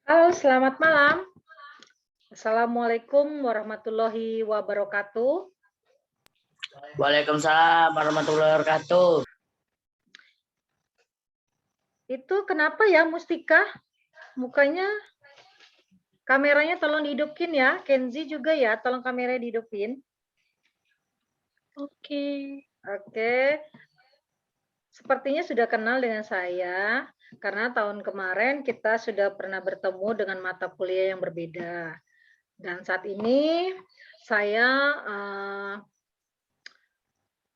Halo, selamat malam. Assalamualaikum warahmatullahi wabarakatuh. Waalaikumsalam warahmatullahi wabarakatuh. Itu kenapa ya, Mustika? Mukanya, kameranya tolong dihidupin ya. Kenzi juga ya, tolong kameranya dihidupin. Oke. Oke. Sepertinya sudah kenal dengan saya, karena tahun kemarin kita sudah pernah bertemu dengan mata kuliah yang berbeda. Dan saat ini saya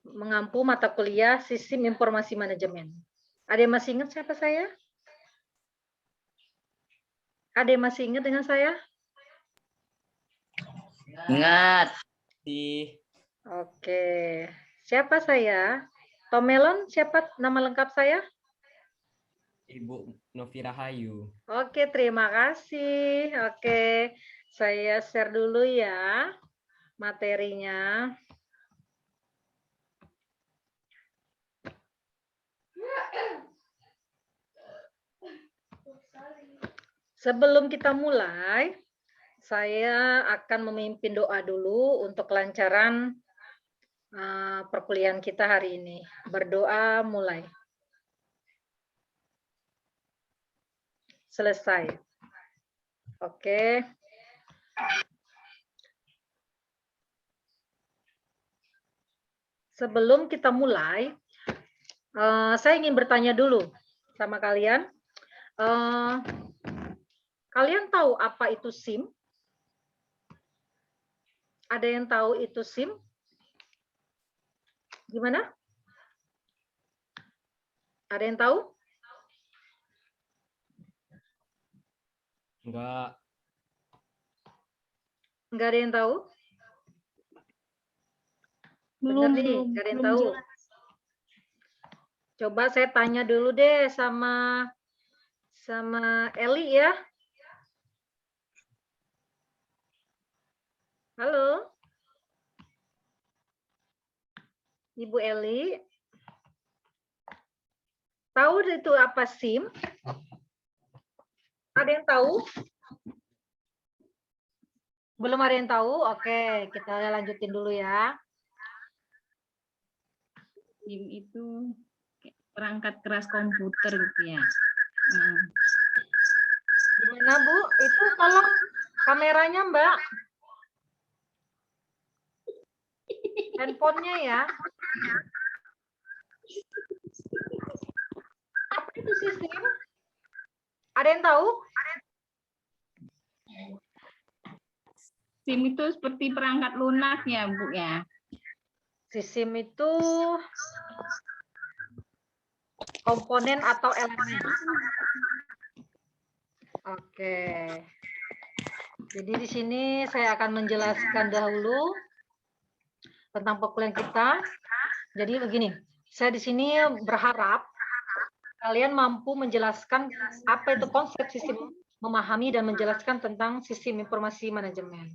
mengampu mata kuliah Sistem Informasi Manajemen. Ada yang masih ingat siapa saya? Ada yang masih ingat dengan saya? Ingat. Oke. Siapa saya? Tomelon, siapa nama lengkap saya? Ibu Novi Rahayu. Oke, terima kasih. Oke, saya share dulu ya materinya. Sebelum kita mulai, saya akan memimpin doa dulu untuk kelancaran perkuliahan kita hari ini. Berdoa mulai. Selesai. Oke. Sebelum kita mulai, saya ingin bertanya dulu sama kalian. Kalian tahu apa itu SIM? Ada yang tahu itu SIM? Gimana? Ada yang tahu? Enggak. Enggak ada yang tahu? Belum, Benar nih, belum, enggak ada yang belum tahu. jelas. Coba saya tanya dulu deh sama Eli ya. Halo. Ibu Eli. Tahu itu apa SIM? Ada yang tahu? Belum ada yang tahu? Oke, kita lanjutin dulu ya. SIM itu perangkat keras komputer gitu ya. Gimana Bu? Itu tolong kameranya Mbak. Handphonenya ya. Apa itu sistem? Ada yang tahu? SIM itu seperti perangkat lunak ya, Bu ya. Sistem itu komponen atau elemen. Oke. Jadi di sini saya akan menjelaskan dahulu tentang perkuliahan kita. Jadi begini, saya di sini berharap kalian mampu menjelaskan apa itu konsep sistem, memahami dan menjelaskan tentang sistem informasi manajemen.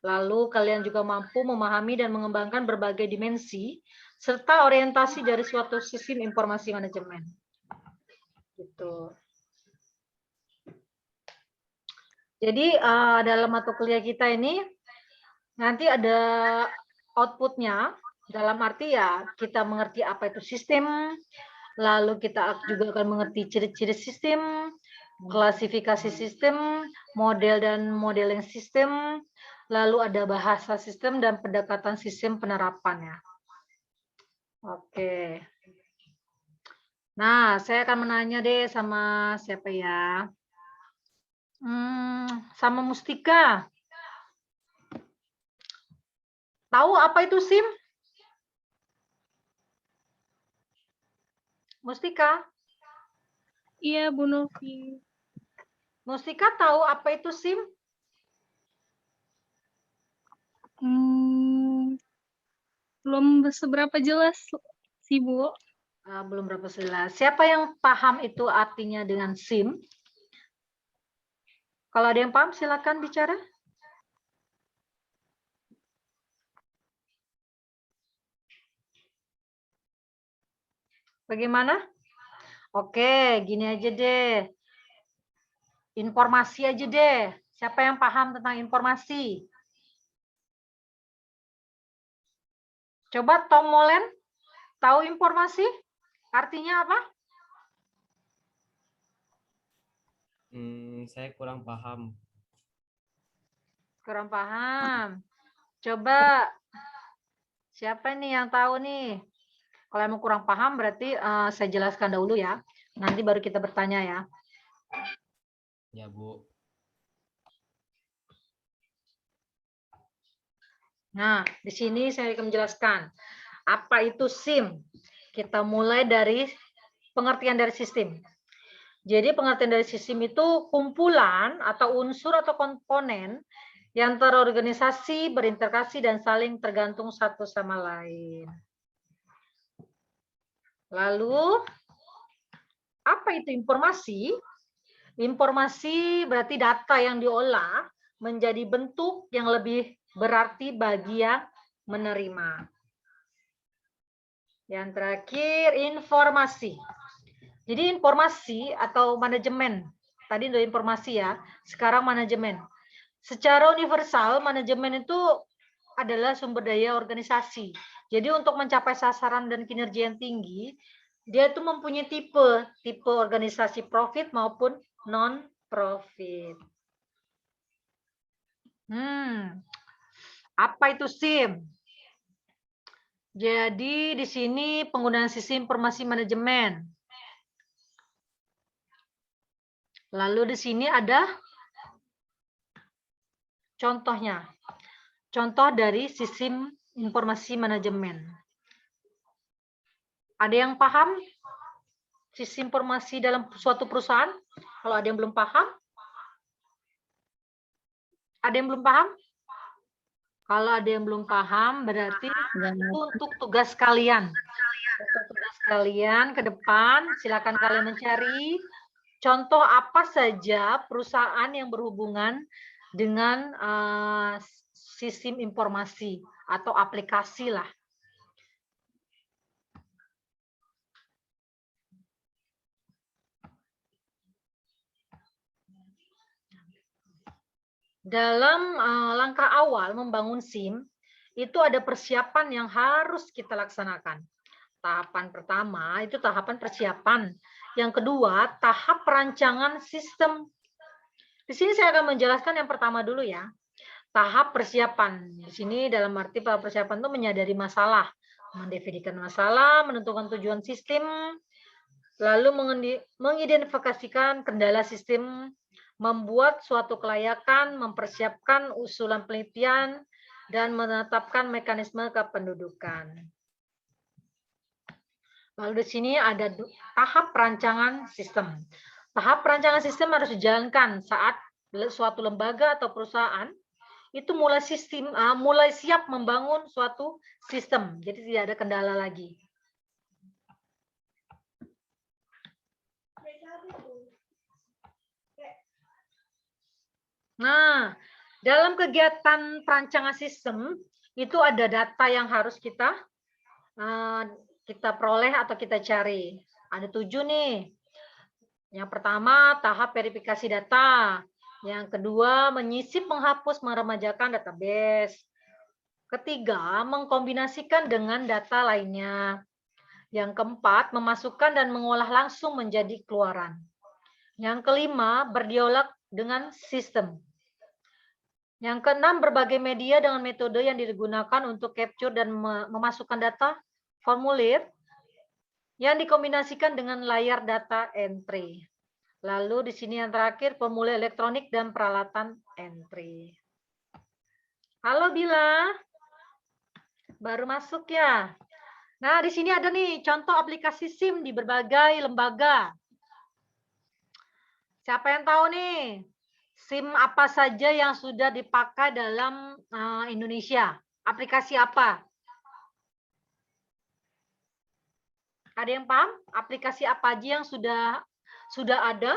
Lalu kalian juga mampu memahami dan mengembangkan berbagai dimensi serta orientasi dari suatu sistem informasi manajemen. Gitu. Jadi dalam mata kuliah kita ini nanti ada outputnya, dalam arti ya kita mengerti apa itu sistem, lalu kita juga akan mengerti ciri-ciri sistem, klasifikasi sistem, model dan modeling sistem, lalu ada bahasa sistem dan pendekatan sistem penerapannya. Oke. Nah, saya akan menanya deh sama siapa ya? Sama Mustika. Tahu apa itu SIM? Mustika? Iya, Bu Novi. Mustika tahu apa itu SIM? Belum seberapa jelas sih, Bu. Belum berapa jelas. Siapa yang paham itu artinya dengan SIM? Kalau ada yang paham, silakan bicara. Bagaimana? Oke, gini aja deh. Informasi aja deh. Siapa yang paham tentang informasi? Coba Tom Molen, tahu informasi? Artinya apa? Saya kurang paham. Kurang paham. Coba siapa nih yang tahu nih? Kalau emang kurang paham berarti saya jelaskan dahulu ya. Nanti baru kita bertanya ya. Ya, Bu. Nah, di sini saya akan menjelaskan apa itu SIM. Kita mulai dari pengertian dari sistem. Jadi pengertian dari sistem itu kumpulan atau unsur atau komponen yang terorganisasi, berinteraksi, dan saling tergantung satu sama lain. Lalu, apa itu informasi? Informasi berarti data yang diolah menjadi bentuk yang lebih berarti bagi yang menerima. Yang terakhir, informasi. Jadi informasi atau manajemen. Tadi udah informasi ya, sekarang manajemen. Secara universal, manajemen itu adalah sumber daya organisasi. Jadi untuk mencapai sasaran dan kinerja yang tinggi, dia itu mempunyai tipe organisasi profit maupun non-profit. Apa itu SIM? Jadi di sini penggunaan sistem informasi manajemen. Lalu di sini ada contohnya. Contoh dari sistem informasi manajemen. Ada yang paham sistem informasi dalam suatu perusahaan? Kalau ada yang belum paham? Ada yang belum paham? Kalau ada yang belum paham, berarti itu untuk tugas kalian. Untuk tugas kalian ke depan, silakan kalian mencari contoh apa saja perusahaan yang berhubungan dengan sistem informasi atau aplikasi lah. Dalam langkah awal membangun SIM, itu ada persiapan yang harus kita laksanakan. Tahapan pertama itu tahapan persiapan. Yang kedua, tahap perancangan sistem. Di sini saya akan menjelaskan yang pertama dulu ya. Tahap persiapan. Di sini dalam arti tahap persiapan itu menyadari masalah, mendefinisikan masalah, menentukan tujuan sistem, lalu mengidentifikasikan kendala sistem, membuat suatu kelayakan, mempersiapkan usulan penelitian, dan menetapkan mekanisme kependudukan. Lalu di sini ada tahap perancangan sistem. Tahap perancangan sistem harus dijalankan saat suatu lembaga atau perusahaan itu mulai siap membangun suatu sistem. Jadi tidak ada kendala lagi. Nah, dalam kegiatan perancangan sistem itu ada data yang harus kita peroleh atau kita cari. Ada 7 nih. Yang pertama, tahap verifikasi data. Yang kedua, menyisip, menghapus, meremajakan database. Ketiga, mengkombinasikan dengan data lainnya. Yang keempat, memasukkan dan mengolah langsung menjadi keluaran. Yang kelima, berdialog dengan sistem. Yang keenam, berbagai media dengan metode yang digunakan untuk capture dan memasukkan data formulir yang dikombinasikan dengan layar data entry. Lalu di sini yang terakhir, formulir elektronik dan peralatan entry. Halo Bila, baru masuk ya? Nah, di sini ada nih contoh aplikasi SIM di berbagai lembaga. Siapa yang tahu nih? SIM apa saja yang sudah dipakai dalam Indonesia? Aplikasi apa? Ada yang paham? Aplikasi apa aja yang sudah ada?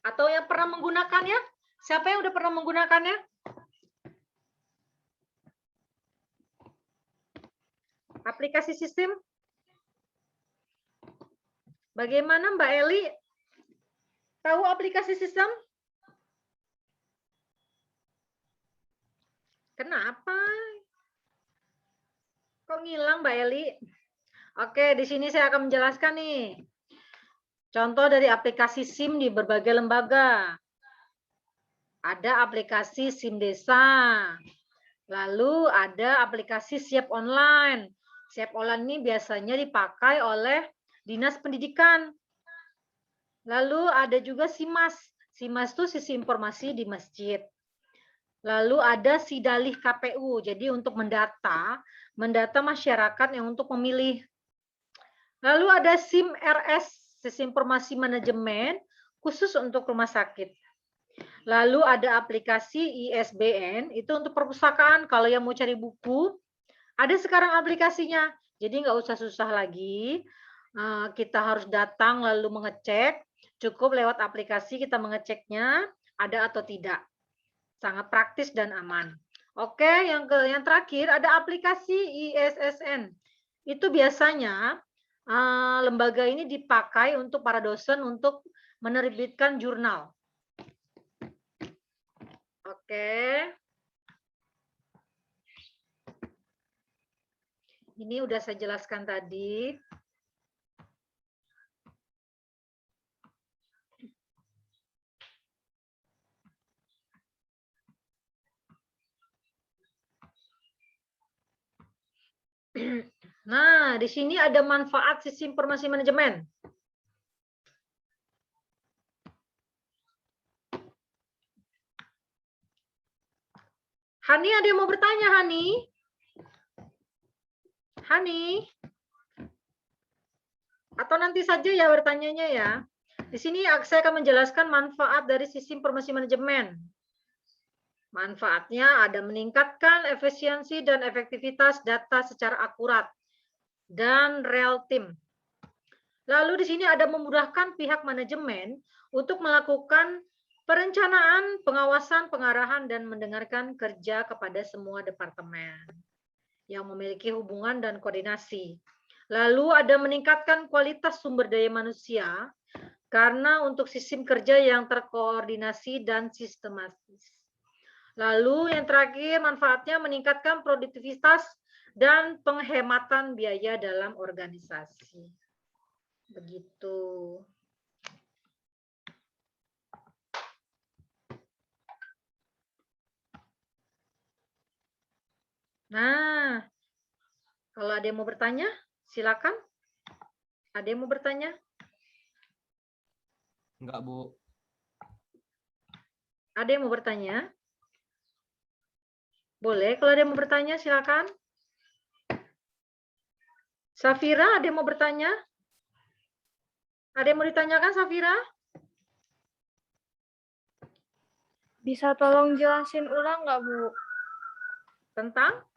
Atau yang pernah menggunakannya? Siapa yang udah pernah menggunakannya? Aplikasi sistem? Bagaimana Mbak Eli? Tahu aplikasi sistem? Kenapa? Kok ngilang, Mbak Eli? Oke, di sini saya akan menjelaskan nih. Contoh dari aplikasi SIM di berbagai lembaga. Ada aplikasi SIM Desa. Lalu ada aplikasi Siap Online. Siap Online ini biasanya dipakai oleh Dinas Pendidikan. Lalu ada juga SIMAS. SIMAS itu sisi informasi di masjid. Lalu ada Sidalih KPU. Jadi untuk mendata masyarakat yang untuk memilih. Lalu ada SIM RS, Sistem Informasi Manajemen, khusus untuk rumah sakit. Lalu ada aplikasi ISBN, itu untuk perpustakaan. Kalau yang mau cari buku, ada sekarang aplikasinya. Jadi nggak usah susah lagi. Kita harus datang lalu mengecek. Cukup lewat aplikasi kita mengeceknya, ada atau tidak. Sangat praktis dan aman. Oke, yang terakhir ada aplikasi ISSN. Itu biasanya lembaga ini dipakai untuk para dosen untuk menerbitkan jurnal. Oke. Ini udah saya jelaskan tadi. Nah, di sini ada manfaat sistem informasi manajemen. Hani, ada yang mau bertanya, Hani? Hani? Atau nanti saja ya bertanyanya ya. Di sini saya akan menjelaskan manfaat dari sistem informasi manajemen. Manfaatnya ada meningkatkan efisiensi dan efektivitas data secara akurat dan real time. Lalu di sini ada memudahkan pihak manajemen untuk melakukan perencanaan, pengawasan, pengarahan, dan mendengarkan kerja kepada semua departemen yang memiliki hubungan dan koordinasi. Lalu ada meningkatkan kualitas sumber daya manusia karena untuk sistem kerja yang terkoordinasi dan sistematis. Lalu yang terakhir manfaatnya meningkatkan produktivitas dan penghematan biaya dalam organisasi. Begitu. Nah, kalau ada yang mau bertanya, silakan. Ada yang mau bertanya? Enggak, Bu. Ada yang mau bertanya? Boleh, kalau ada yang mau bertanya, silakan. Safira, ada yang mau bertanya? Ada yang mau ditanyakan, Safira? Bisa tolong jelasin ulang nggak, Bu? Tentang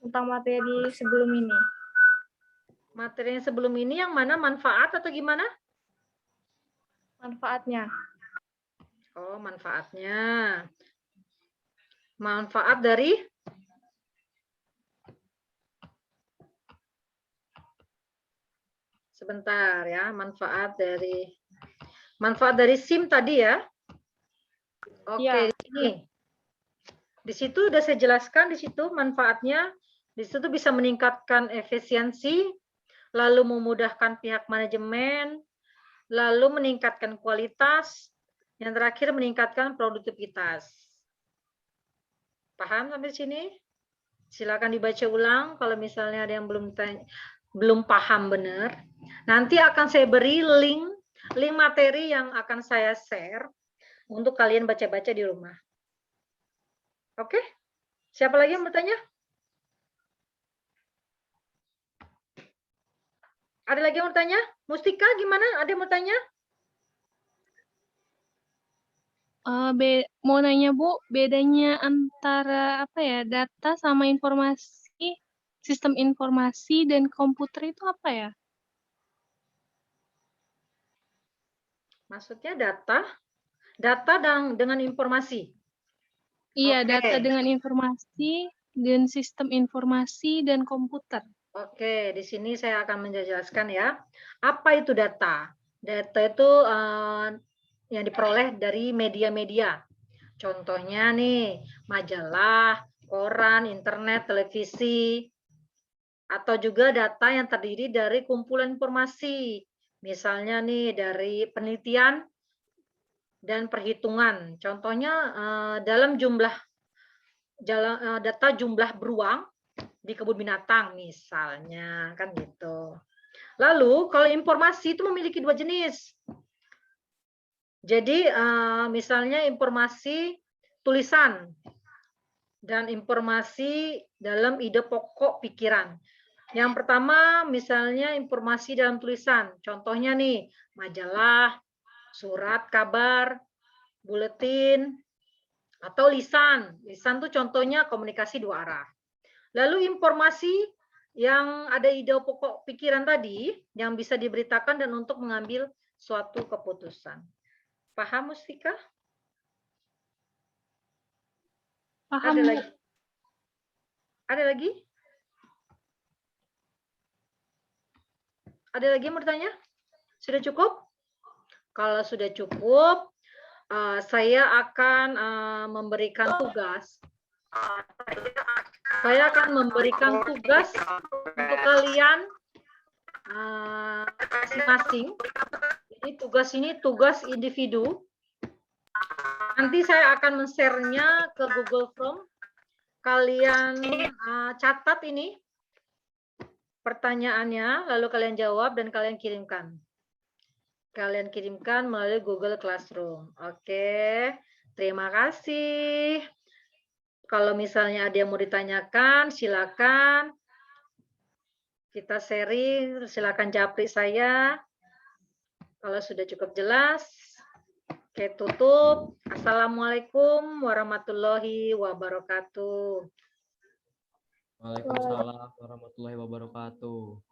Materi sebelum ini. materi yang sebelum ini yang mana manfaat atau gimana? Manfaatnya. Oh, manfaatnya. Manfaat dari sebentar ya, manfaat dari SIM tadi ya. Oke, Ya. di situ udah saya jelaskan di situ manfaatnya. Di situ bisa meningkatkan efisiensi, lalu memudahkan pihak manajemen, lalu meningkatkan kualitas, yang terakhir meningkatkan produktivitas. Paham sampai sini? Silakan dibaca ulang kalau misalnya ada yang belum paham benar. Nanti akan saya beri link materi yang akan saya share untuk kalian baca-baca di rumah. Oke? Siapa lagi yang bertanya? Ada lagi yang bertanya? Mustika gimana? Ada yang bertanya? Mau nanya, Bu, bedanya antara apa ya, data sama informasi, sistem informasi dan komputer itu apa ya? Maksudnya data dengan informasi. Iya, Oke. data dengan informasi dan sistem informasi dan komputer. Oke, di sini saya akan menjelaskan ya. Apa itu data? Data itu yang diperoleh dari media-media. Contohnya nih, majalah, koran, internet, televisi, atau juga data yang terdiri dari kumpulan informasi. Misalnya nih dari penelitian dan perhitungan. Contohnya dalam data jumlah beruang di kebun binatang misalnya, kan gitu. Lalu kalau informasi itu memiliki dua jenis. Jadi misalnya informasi tulisan dan informasi dalam ide pokok pikiran. Yang pertama misalnya informasi dalam tulisan. Contohnya nih majalah, surat kabar, buletin, atau lisan. Lisan tuh contohnya komunikasi dua arah. Lalu informasi yang ada ide pokok pikiran tadi yang bisa diberitakan dan untuk mengambil suatu keputusan. Paham, Mustika? Paham, Ada Bu. lagi? Ada lagi? Ada lagi yang mau ditanya? Sudah cukup? Kalau sudah cukup, saya akan memberikan tugas. Saya akan memberikan tugas untuk kalian masing-masing. Jadi tugas ini tugas individu. Nanti saya akan men-share-nya ke Google Form. Kalian catat ini pertanyaannya, lalu kalian jawab dan kalian kirimkan. Kalian kirimkan melalui Google Classroom. Oke, terima kasih. Kalau misalnya ada yang mau ditanyakan, silakan. Kita sharing, silakan japri saya. Kalau sudah cukup jelas, oke tutup. Assalamualaikum warahmatullahi wabarakatuh. Waalaikumsalam warahmatullahi wabarakatuh.